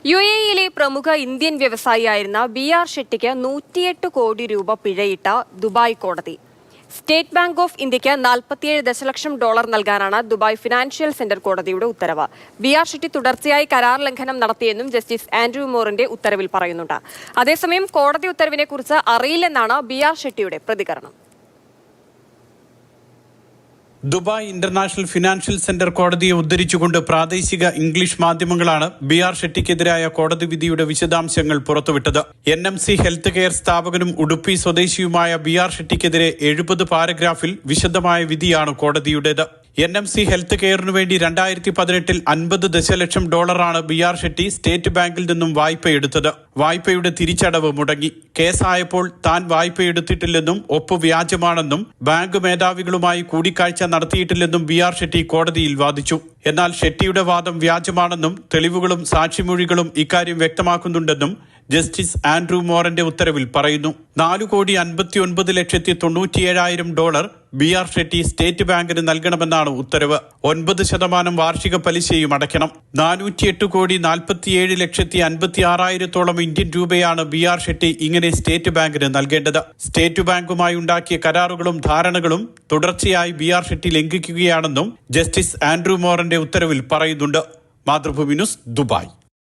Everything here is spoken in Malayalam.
യുഎഇയിലെ പ്രമുഖ ഇന്ത്യൻ വ്യവസായിയായിരുന്ന ബി.ആർ. ഷെട്ടിക്ക് 108 കോടി രൂപ പിഴയിട്ട ദുബായ് കോടതി. സ്റ്റേറ്റ് ബാങ്ക് ഓഫ് ഇന്ത്യക്ക് $47 ദശലക്ഷം നൽകാനാണ് ദുബായ് ഫിനാൻഷ്യൽ സെന്റർ കോടതിയുടെ ഉത്തരവ്. ബി.ആർ. ഷെട്ടി തുടർച്ചയായി കരാർ ലംഘനം നടത്തിയെന്നും ജസ്റ്റിസ് ആൻഡ്രൂ മോറിന്റെ ഉത്തരവിൽ പറയുന്നുണ്ട്. അതേസമയം കോടതി ഉത്തരവിനെക്കുറിച്ച് അറിയില്ലെന്നാണ് ബി.ആർ. ഷെട്ടിയുടെ പ്രതികരണം. ദുബായ് ഇന്റർനാഷണൽ ഫിനാൻഷ്യൽ സെന്റർ കോടതിയെ ഉദ്ധരിച്ചുകൊണ്ട് പ്രാദേശിക ഇംഗ്ലീഷ് മാധ്യമങ്ങളാണ് ബി.ആർ. ഷെട്ടിക്കെതിരായ കോടതി വിധിയുടെ വിശദാംശങ്ങൾ പുറത്തുവിട്ടത്. NMC ഹെൽത്ത് കെയർ സ്ഥാപകനും ഉടുപ്പി സ്വദേശിയുമായ ബി.ആർ. ഷെട്ടിക്കെതിരെ 70 പാരഗ്രാഫിൽ വിശദമായ വിധിയാണ് കോടതിയുടേത്. NMC ഹെൽത്ത് കെയറിനു വേണ്ടി 2018 $50 ദശലക്ഷം ബി.ആർ. ഷെട്ടി സ്റ്റേറ്റ് ബാങ്കിൽ നിന്നും വായ്പയെടുത്തത്. വായ്പയുടെ തിരിച്ചടവ് മുടങ്ങി. കേസായപ്പോൾ താൻ വായ്പയെടുത്തിട്ടില്ലെന്നും ഒപ്പ് വ്യാജമാണെന്നും ബാങ്ക് മേധാവികളുമായി കൂടിക്കാഴ്ച നടത്തിയിട്ടില്ലെന്നും ബി.ആർ. ഷെട്ടി കോടതിയിൽ വാദിച്ചു. എന്നാൽ ഷെട്ടിയുടെ വാദം വ്യാജമാണെന്നും തെളിവുകളും സാക്ഷിമൊഴികളും ഇക്കാര്യം വ്യക്തമാക്കുന്നുണ്ടെന്നും ജസ്റ്റിസ് ആൻഡ്രൂ മോറിന്റെ ഉത്തരവിൽ പറയുന്നു. $4,59,97,000 ബി.ആർ. ഷെട്ടി സ്റ്റേറ്റ് ബാങ്കിന് നൽകണമെന്നാണ് ഉത്തരവ്. 9% വാർഷിക പലിശയും അടയ്ക്കണം. 408,47,56,000 ഇന്ത്യൻ രൂപയാണ് ബി.ആർ. ഷെട്ടി ഇങ്ങനെ സ്റ്റേറ്റ് ബാങ്കിന് നൽകേണ്ടത്. സ്റ്റേറ്റ് ബാങ്കുമായി ഉണ്ടാക്കിയ കരാറുകളും ധാരണകളും തുടർച്ചയായി ബി.ആർ. ഷെട്ടി ലംഘിക്കുകയാണെന്നും ജസ്റ്റിസ് ആൻഡ്രൂ മോറിന്റെ ഉത്തരവിൽ പറയുന്നുണ്ട്. Mathrubhumi news, Dubai.